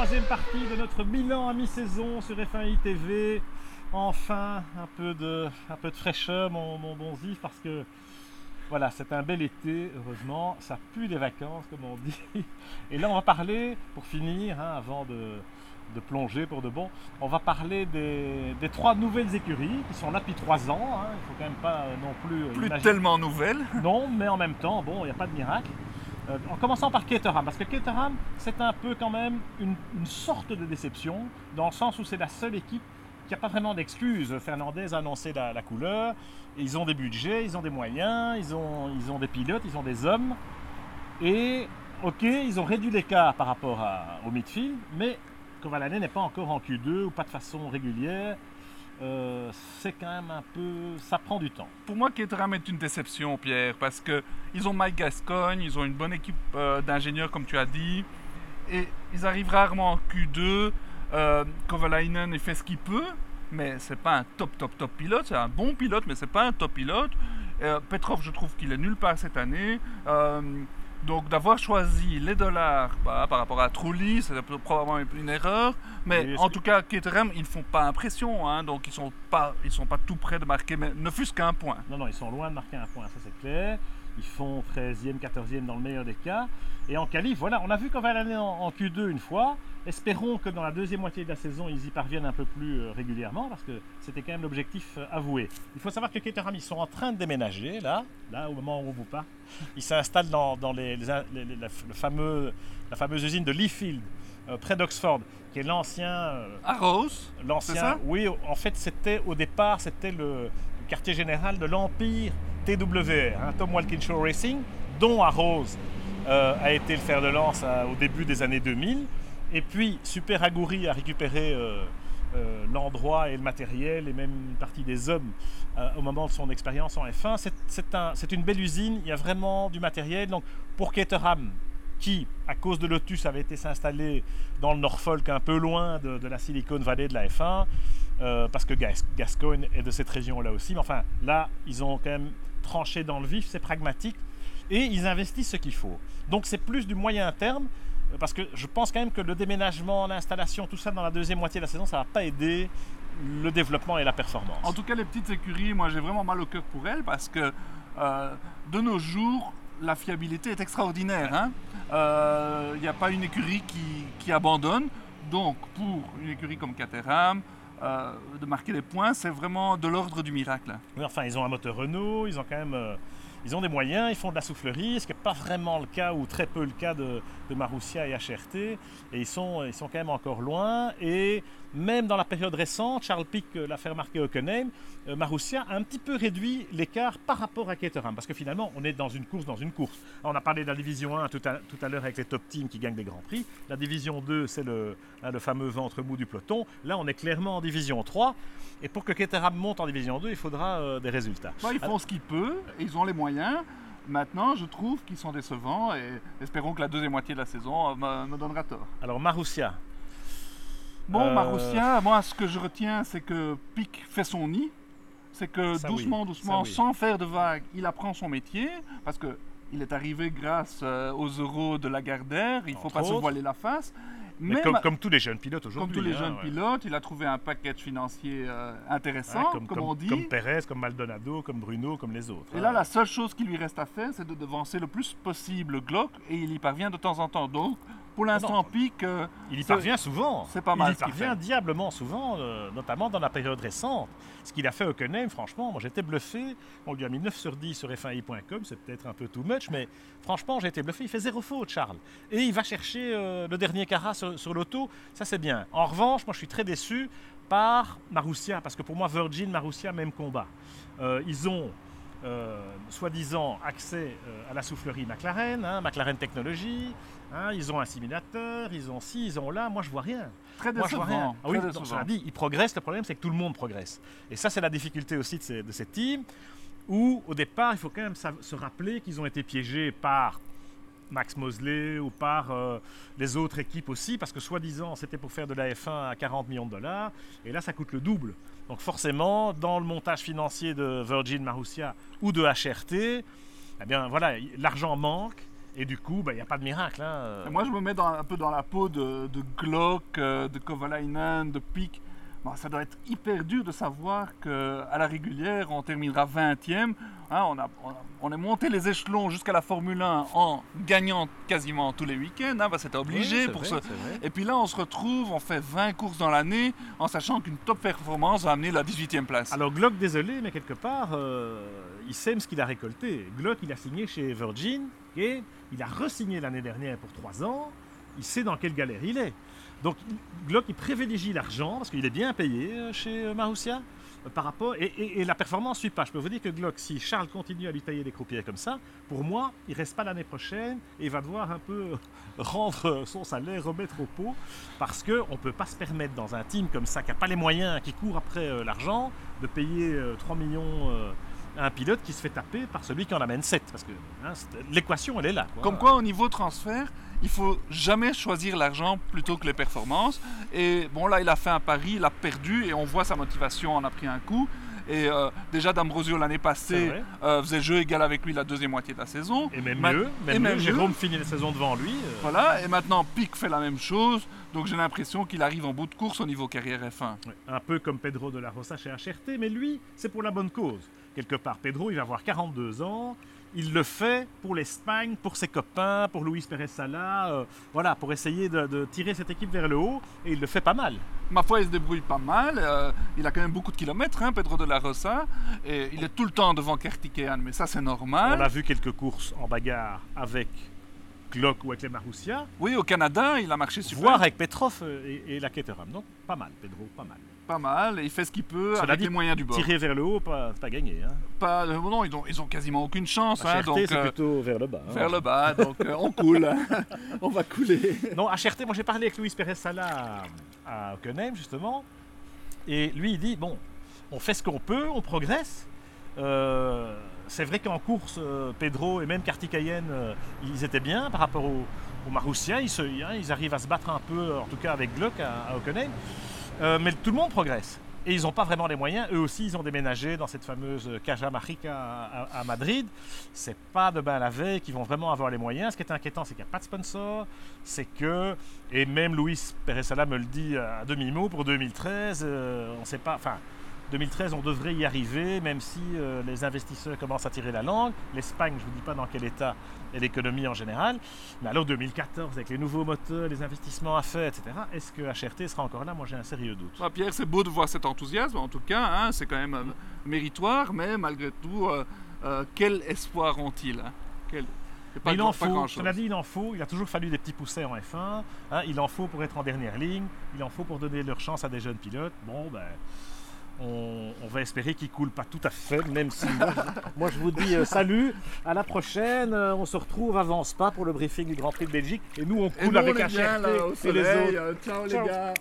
troisième partie de notre bilan à mi-saison sur F1i TV. Enfin, un peu de fraîcheur, mon bon Ziv, parce que voilà, c'est un bel été, heureusement. Ça pue des vacances, comme on dit. Et là, on va parler, pour finir, avant de plonger pour de bon, on va parler des trois nouvelles écuries qui sont là depuis 3 ans. Il ne faut quand même pas non plus Plus imaginer. tellement nouvelle. Non, mais en même temps, bon, il n'y a pas de miracle. En commençant par Caterham, parce que Caterham, c'est un peu quand même une sorte de déception, dans le sens où c'est la seule équipe qui n'a pas vraiment d'excuses. Fernandez a annoncé la couleur, ils ont des budgets, ils ont des moyens, ils ont des pilotes, ils ont des hommes, et ok, ils ont réduit l'écart par rapport au midfield, mais Kovalainen n'est pas encore en Q2 ou pas de façon régulière. C'est quand même un peu... ça prend du temps. Pour moi, Caterham est une déception, Pierre, parce qu'ils ont Mike Gascoigne, ils ont une bonne équipe d'ingénieurs, comme tu as dit, et ils arrivent rarement en Q2. Kovalainen, il fait ce qu'il peut, mais c'est pas un top pilote. C'est un bon pilote, mais c'est pas un top pilote. Petrov, je trouve qu'il est nulle part cette année. Donc d'avoir choisi les dollars par rapport à Trulli, c'est probablement une erreur. Mais en tout cas, Caterham, ils ne font pas impression, hein, donc ils sont pas tout près de marquer, mais ne fût-ce qu'un point. Non, ils sont loin de marquer un point, ça c'est clair. Ils font 13e, 14e dans le meilleur des cas. Et en qualif, voilà, on a vu qu'on va aller en Q2 une fois. Espérons que dans la deuxième moitié de la saison, ils y parviennent un peu plus régulièrement, parce que c'était quand même l'objectif avoué. Il faut savoir que Caterham, ils sont en train de déménager, là au moment où on vous parle. Ils s'installent dans la fameuse usine de Leafield, près d'Oxford, qui est l'ancien... à Rose, c'est ça ? Oui, en fait, au départ, c'était le quartier général de l'Empire TWR, Tom Walkinshaw Racing, dont Arrows a été le fer de lance au début des années 2000. Et puis Super Aguri a récupéré l'endroit et le matériel et même une partie des hommes au moment de son expérience en F1. C'est une belle usine, il y a vraiment du matériel. Donc pour Caterham, qui à cause de Lotus avait été s'installer dans le Norfolk, un peu loin de la Silicon Valley de la F1, parce que Gascoigne est de cette région-là aussi. Mais enfin, là, ils ont quand même tranché dans le vif, c'est pragmatique, et ils investissent ce qu'il faut. Donc c'est plus du moyen terme, parce que je pense quand même que le déménagement, l'installation, tout ça dans la deuxième moitié de la saison, ça ne va pas aider le développement et la performance. En tout cas, les petites écuries, moi j'ai vraiment mal au cœur pour elles, parce que de nos jours, la fiabilité est extraordinaire. Il n'y a pas une écurie qui abandonne. Donc pour une écurie comme Caterham, de marquer des points, c'est vraiment de l'ordre du miracle. Oui, enfin, ils ont un moteur Renault, ils ont quand même... ils ont des moyens, ils font de la soufflerie, ce qui n'est pas vraiment le cas, ou très peu le cas de Marussia et HRT. Et ils sont quand même encore loin. Et même dans la période récente, Charles Pic l'a fait remarquer au Hockenheim, Marussia a un petit peu réduit l'écart par rapport à Caterham. Parce que finalement, on est dans une course. On a parlé de la division 1 tout à l'heure avec les top teams qui gagnent des grands prix. La division 2, c'est le fameux ventre mou du peloton. Là, on est clairement en division 3. Et pour que Caterham monte en division 2, il faudra des résultats. Ils font ce qu'ils peuvent, et ils ont les moyens. Maintenant, je trouve qu'ils sont décevants, et espérons que la deuxième moitié de la saison me donnera tort. Alors, Marussia. Marussia, moi, ce que je retiens, c'est que Pic fait son nid. C'est que ça, doucement, oui. sans faire de vagues, il apprend son métier. Parce qu'il est arrivé grâce aux euros de Lagardère. Il ne faut pas se voiler la face. Mais comme tous les jeunes pilotes aujourd'hui. Comme tous les jeunes pilotes, il a trouvé un package financier intéressant, comme on dit. Comme Perez, comme Maldonado, comme Bruno, comme les autres. Et là, la seule chose qui lui reste à faire, c'est de devancer le plus possible Glock, et il y parvient de temps en temps. Donc, pour l'instant, Pic... il y parvient souvent. C'est pas mal. Il y parvient diablement souvent, notamment dans la période récente. Ce qu'il a fait au Hockenheim, franchement, moi j'étais bluffé. On lui a mis 9 sur 10 sur F1i.com, c'est peut-être un peu too much, mais franchement, j'ai été bluffé. Il fait 0 faute, Charles. Et il va chercher le dernier carat sur l'auto, ça c'est bien. En revanche, moi je suis très déçu par Marussia, parce que pour moi, Virgin, Marussia, même combat. Ils ont... soi-disant accès à la soufflerie McLaren, McLaren Technologies, ils ont un simulateur, ils ont ci, ils ont là, moi je vois rien. Très décevant. Ah oui, ça dit, ils progressent, le problème c'est que tout le monde progresse. Et ça c'est la difficulté aussi de ces teams, où au départ il faut quand même se rappeler qu'ils ont été piégés par Max Mosley ou par les autres équipes aussi, parce que soi-disant c'était pour faire de la F1 à 40 millions de dollars, et là ça coûte le double. Donc forcément, dans le montage financier de Virgin, Marussia ou de HRT, eh bien voilà, l'argent manque, Et du coup, il n'y a pas de miracle. Hein. Et moi, je me mets un peu dans la peau de Glock, de Kovalainen, de Pic. Bon, ça doit être hyper dur de savoir qu'à la régulière, on terminera 20e. Hein, on est monté les échelons jusqu'à la Formule 1 en gagnant quasiment tous les week-ends. Hein, c'était obligé Oui, pour vrai, ce. c'est vrai. Et puis là, on se retrouve, on fait 20 courses dans l'année en sachant qu'une top performance va amener la 18e place. Alors Glock, désolé, mais quelque part, il sème ce qu'il a récolté. Glock, il a signé chez Virgin et il a re-signé l'année dernière pour 3 ans. Il sait dans quelle galère il est. Donc Glock, il privilégie l'argent parce qu'il est bien payé chez Marussia par rapport et la performance ne suit pas. Je peux vous dire que Glock, si Charles continue à lui tailler des croupières comme ça, pour moi, il ne reste pas l'année prochaine et il va devoir un peu rendre son salaire, remettre au pot parce qu'on ne peut pas se permettre dans un team comme ça qui n'a pas les moyens, qui court après l'argent, de payer 3 millions à un pilote qui se fait taper par celui qui en amène 7. Parce que l'équation, elle est là. Quoi. Comme quoi, au niveau transfert, il faut jamais choisir l'argent plutôt que les performances. Et bon, là, il a fait un pari, il a perdu et on voit sa motivation en a pris un coup. Et déjà, D'Ambrosio, l'année passée, faisait jeu égal avec lui la deuxième moitié de la saison. Et même mieux. Jérôme finit la saison devant lui. Voilà, et maintenant, Pic fait la même chose. Donc j'ai l'impression qu'il arrive en bout de course au niveau carrière F1. Ouais, un peu comme Pedro de la Rosa chez HRT, mais lui, c'est pour la bonne cause. Quelque part, Pedro, il va avoir 42 ans. Il le fait pour l'Espagne, pour ses copains, pour Luis Pérez Sala, voilà, pour essayer de tirer cette équipe vers le haut, et il le fait pas mal. Ma foi, il se débrouille pas mal, il a quand même beaucoup de kilomètres, hein, Pedro de la Rosa, et il est tout le temps devant Kertikeyan, mais ça c'est normal. On a vu quelques courses en bagarre avec Glock ou avec les Marussia. Oui, au Canada, il a marché super. Voire avec Petrov et la Caterham, donc pas mal, Pedro, pas mal. Pas mal, et il fait ce qu'il peut Cela avec dit, les moyens du bord. Tirer vers le haut, pas gagné. Hein. Non, ils ont quasiment aucune chance. HRT, donc, c'est plutôt vers le bas. Hein. Vers le bas, donc on coule. On va couler. Non, HRT, moi j'ai parlé avec Luis Pérez Sala à Hockenheim, justement. Et lui, il dit, bon, on fait ce qu'on peut, on progresse. C'est vrai qu'en course, Pedro et même Kartikeyan, ils étaient bien par rapport aux Marussia. Ils arrivent à se battre un peu, en tout cas avec Glock à Hockenheim. Mais tout le monde progresse. Et ils n'ont pas vraiment les moyens. Eux aussi, ils ont déménagé dans cette fameuse Caja Mágica à Madrid. C'est pas de bain à la veille qu'ils vont vraiment avoir les moyens. Ce qui est inquiétant, c'est qu'il n'y a pas de sponsor. C'est que, et même Luis Pérez Sala me le dit à demi-mot, pour 2013, on ne sait pas... Enfin, 2013, on devrait y arriver, même si les investisseurs commencent à tirer la langue. L'Espagne, je ne vous dis pas dans quel état est l'économie en général. Mais alors 2014, avec les nouveaux moteurs, les investissements à faire, etc., est-ce que HRT sera encore là? Moi, j'ai un sérieux doute. Ah, Pierre, c'est beau de voir cet enthousiasme, en tout cas, hein, c'est quand même méritoire, mais malgré tout, quel espoir ont-ils hein? Il en faut, cela dit, il en faut. Il a toujours fallu des petits poussets en F1. Hein, il en faut pour être en dernière ligne. Il en faut pour donner leur chance à des jeunes pilotes. Bon, ben... On va espérer qu'il ne coule pas tout à fait, même si moi je vous dis salut, à la prochaine, on se retrouve avant Spa pour le briefing du Grand Prix de Belgique et nous on coule avec HRT et et les autres. Ciao les gars.